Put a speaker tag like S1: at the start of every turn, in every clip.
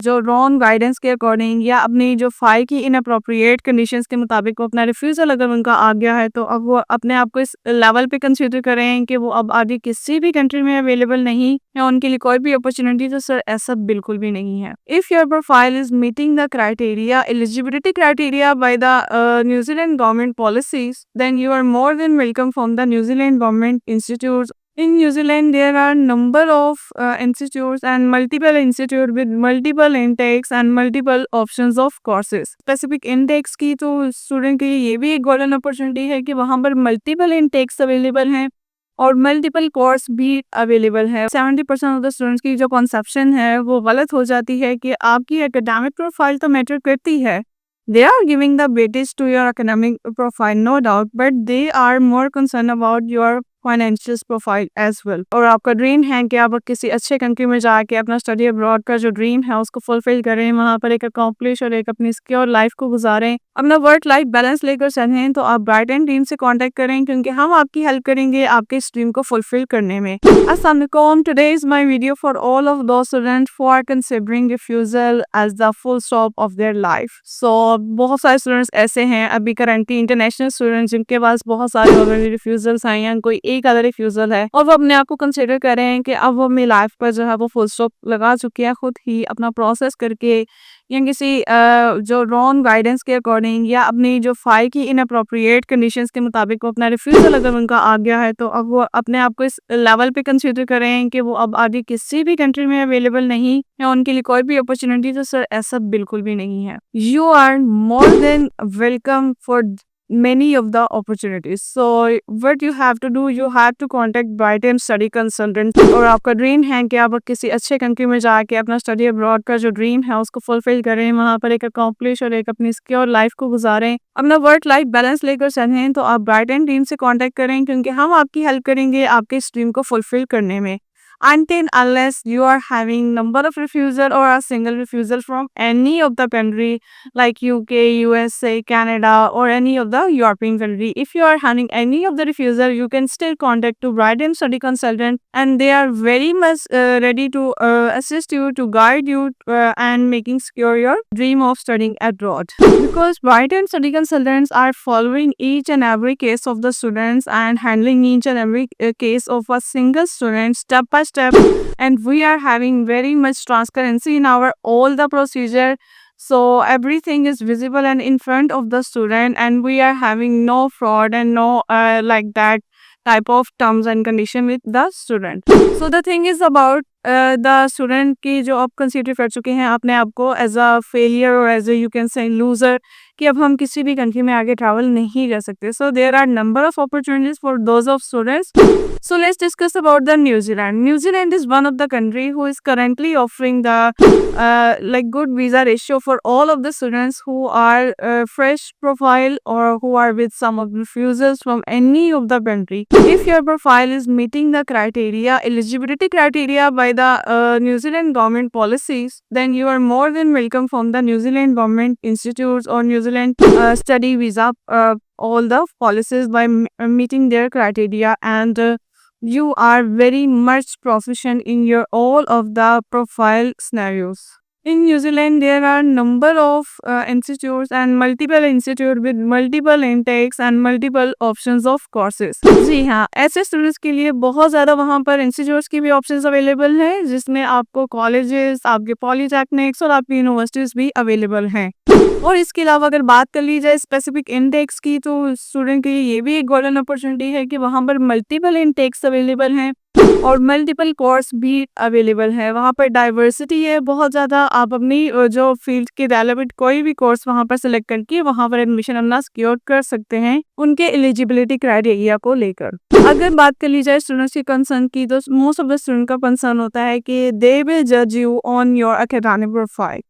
S1: जो wrong guidance के according या अपनी जो फ़ाइल की इनअप्रोप्रिएट कंडीशंस के मुताबिक वो अपना रिफ्यूज़ल अगर उनका आ गया है, तो अब वो अपने आप को इस लेवल पे कंसीडर करें कि वो अब आगे किसी भी कंट्री में अवेलेबल नहीं है, उनके लिए कोई भी अपॉर्चुनिटी, तो सर ऐसा बिल्कुल भी नहीं है। If your profile is meeting the criteria eligibility criteria by the New Zealand government policies, then you are more than welcome from the New Zealand government institutes. In New Zealand, there are number of institutes and multiple institute with multiple intakes and multiple options of courses. Specific intakes की तो student के लिए ये भी एक golden opportunity है कि वहाँ पर मल्टीपल intakes अवेलेबल हैं और मल्टीपल कोर्स भी अवेलेबल है। 70% ऑफ द स्टूडेंट्स की जो कॉन्सेप्शन है वो गलत हो जाती है कि आपकी एकेडमिक प्रोफाइल तो मैटर करती है। They are giving the weightage to your academic profile, no doubt, but they are more concerned about your financial profile as well. और आपका ड्रीम है कि आप किसी अच्छे कंट्री में जाके अपना स्टडी अब्रॉड का जो ड्रीम है उसको फुलफिल करें, वहाँ पर एक अकॉम्प्लिश और एक अपनी सिक्योर लाइफ को गुजारें, अपना वर्क लाइफ बैलेंस लेकर चलें, तो आप ब्राइटन टीम से कांटेक्ट करें क्योंकि हम आपकी हेल्प करेंगे आपके इस ड्रीम को फुलफिल करने में। अस्सलाम वालेकुम, today is my video for all of those students who are considering refusal as the full stop of their life. So बहुत सारे स्टूडेंट्स ऐसे हैं अभी करंटली इंटरनेशनल स्टूडेंट्स जिनके पास बहुत सारे ऑलरेडी रिफ्यूजल्स आए हैं, कोई एक अदर रिफ्यूजल है और वो अपने आप को कंसिडर कर रहे हैं कि अब वो अपनी लाइफ पर जो है वो फुल स्टॉप लगा चुके हैं खुद ही अपना प्रोसेस करके, या किसी जो रॉन्ग गाइडेंस के अकॉर्डिंग या अपनी जो फाइल की इनअप्रोप्रिएट कंडीशंस के मुताबिक वो अपना रिफ्यूजल अगर उनका आ गया है, तो अब वो अपने आप को इस लेवल पे कंसिडर करें कि वो अब आगे किसी भी कंट्री में अवेलेबल नहीं है, उनके लिए कोई भी अपॉर्चुनिटी, तो सर ऐसा बिल्कुल भी नहीं है। You are more than welcome for many of the opportunities. So what you have to do, you have to contact Brighton Study Consultant। और आपका ड्रीम है कि आप किसी अच्छे कंट्री में जाके अपना स्टडी अब्रॉड का जो ड्रीम है उसको फुलफिल करें, वहाँ पर एक अकॉम्प्लिश और एक अपनी सिक्योर लाइफ को गुजारें, अपना वर्क लाइफ बैलेंस लेकर चलें, तो आप ब्राइटन टीम से कांटेक्ट करें क्योंकि हम आपकी हेल्प करेंगे आपके इस ड्रीम को फुलफिल करने में। Until unless you are having number of refusal or a single refusal from any of the country like UK, USA, Canada or any of the European country. If you are having any of the refusal, you can still contact to Brighton Study Consultant and they are very much ready to assist you, to guide you and making secure your dream of studying abroad. Because Brighton Study Consultants are following each and every case of the students and handling each and every case of a single student step by step, and we are having very much transparency in our all the procedure, so everything is visible and in front of the student, and we are having no fraud and no like that type of terms and condition with the student. So the thing is about the student की जो आप consider कर चुके हैं अपने आप को as a failure और as a you can say loser कि अब हम किसी भी कंट्री में आगे ट्रैवल नहीं कर सकते, so there are number of opportunities for those of students. So let's discuss about the New Zealand. New Zealand is one of the country who is currently offering the like good visa ratio for all of the students who are fresh profile or who are with some of the refusals from any of the country. If your profile is meeting the criteria, eligibility criteria by the New Zealand government policies, then you are more than welcome from the New Zealand government institutes or New Zealand study visa. All the policies by meeting their criteria, and you are very much proficient in your all of the profile scenarios. In New Zealand, there are number of institutes and multiple institute with multiple intakes and multiple options of courses. जी हाँ, ऐसे students के लिए बहुत ज़्यादा वहाँ पर institutes की भी ऑप्शंस अवेलेबल हैं, जिसमें आपको कॉलेजेस, आपके पॉलीटेक्निक्स और आपकी यूनिवर्सिटीज़ भी अवेलेबल हैं। और इसके अलावा अगर बात कर ली जाए स्पेसिफिक इनटेक्स की, तो स्टूडेंट के लिए ये भी एक गोल्डन अपॉर्चुनिटी है कि वहाँ पर मल्टीपल इनटेक्स अवेलेबल हैं और मल्टीपल कोर्स भी अवेलेबल है। वहाँ पर डाइवर्सिटी है बहुत ज़्यादा, आप अपनी जो फील्ड के रेलेवेंट कोई भी कोर्स वहाँ पर सिलेक्ट करके वहाँ पर एडमिशन अपना सिक्योर कर सकते हैं उनके एलिजिबिलिटी क्राइटेरिया को लेकर। अगर बात कर ली जाए स्टूडेंट्स की कंसर्न की, तो मोस्ट ऑफ द स्टूडेंट का कंसर्न होता है कि दे विल जज you on your academic profile,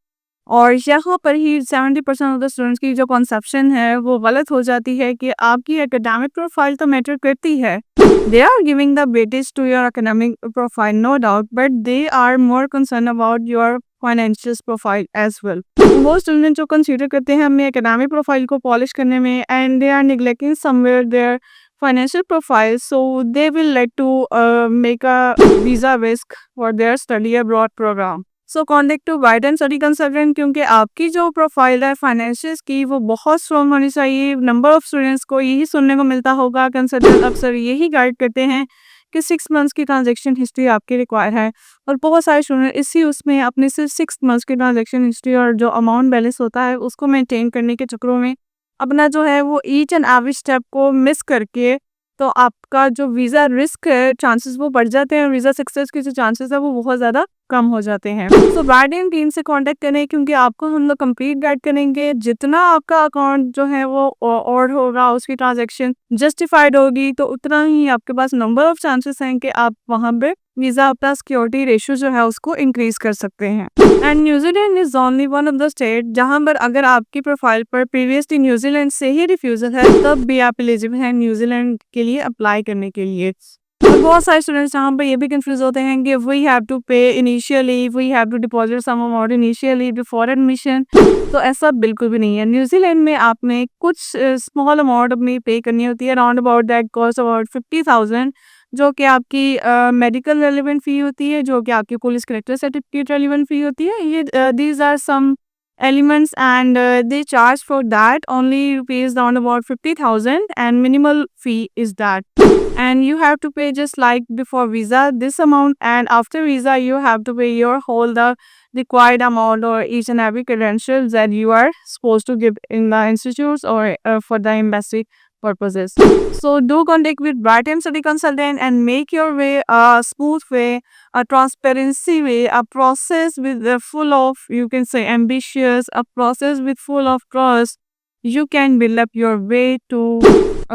S1: और यहाँ पर ही 70% ऑफ द स्टूडेंट्स की जो कॉन्सेप्शन है वो गलत हो जाती है कि आपकी एकेडमिक प्रोफाइल तो मैटर करती है। They are giving the weightage to your academic profile, no doubt, but they are more concern about your financial profile as well. वो स्टूडेंट जो कंसीडर करते हैं अपने एकेडमिक प्रोफाइल को पॉलिश करने में, and they are neglecting somewhere their financial profile, so they will like to make a visa risk for their study abroad program. So contact to Brighton study consultant, क्योंकि आपकी जो profile है financials की वो बहुत strong होनी चाहिए। Number of students को यही सुनने को मिलता होगा, कंसल्टेंट अक्सर यही गाइड करते हैं कि 6 मंथ्स की ट्रांजैक्शन हिस्ट्री आपकी रिक्वायर है। और बहुत सारे स्टूडेंट इसी उसमें अपने सिर्फ 6 मंथ्स की ट्रांजैक्शन हिस्ट्री और जो अमाउंट बैलेंस होता है उसको मेंटेन करने के चक्करों में अपना जो है वो ईच एंड एवरी स्टेप को मिस करके, तो आपका जो वीज़ा रिस्क है चांसेस वो बढ़ जाते हैं, और वीज़ा सक्सेस के जो चांसेस है वो बहुत ज़्यादा कम हो जाते हैं। सो गार्डियन टीम से कांटेक्ट करें, क्योंकि आपको हम लोग कंप्लीट गाइड करेंगे। जितना आपका अकाउंट जो है वो और होगा, उसकी ट्रांजैक्शन जस्टिफाइड होगी, तो उतना ही आपके पास नंबर ऑफ चांसेस हैं कि आप वहाँ पे वीज़ा अपना सिक्योरिटी रेशियो जो है उसको इंक्रीज कर सकते हैं। And New Zealand is only one of the state जहाँ पर अगर आपकी प्रोफाइल पर प्रीवियसली न्यूजीलैंड से ही रिफ्यूजल है, तब भी आप एलिजिबल हैं न्यूजीलैंड के लिए अप्लाई करने के लिए। और बहुत सारे स्टूडेंट्स यहाँ पर ये भी कंफ्यूज होते हैं कि we have to pay initially, we have to deposit some amount initially before admission. तो ऐसा बिल्कुल भी नहीं है। न्यूजीलैंड में आपने कुछ स्मॉल अमाउंट अपनी पे करनी होती है, around about that cost about 50,000, जो कि आपकी मेडिकल रेलिवेंट फ़ी होती है, जो कि आपकी police collector certificate relevant fee होती है। ये these are some elements, and they charge for that only rupees around about 50,000, and minimal fee is that, and you have to pay just like before visa this amount, and after visa you have to pay your whole the required amount or each and every credentials that you are supposed to give in the institutes or for the embassy purposes. So do contact with Brighton Study Consultant and make your way a smooth way, a transparency way, a process with full of, you can say, ambitious, a process with full of trust. You can build up your way to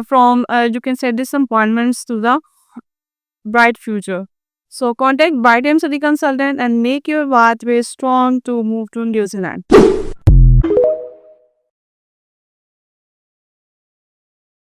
S1: from you can say disappointments to the bright future. So contact Brighton Study Consultant and make your pathway strong to move to New Zealand.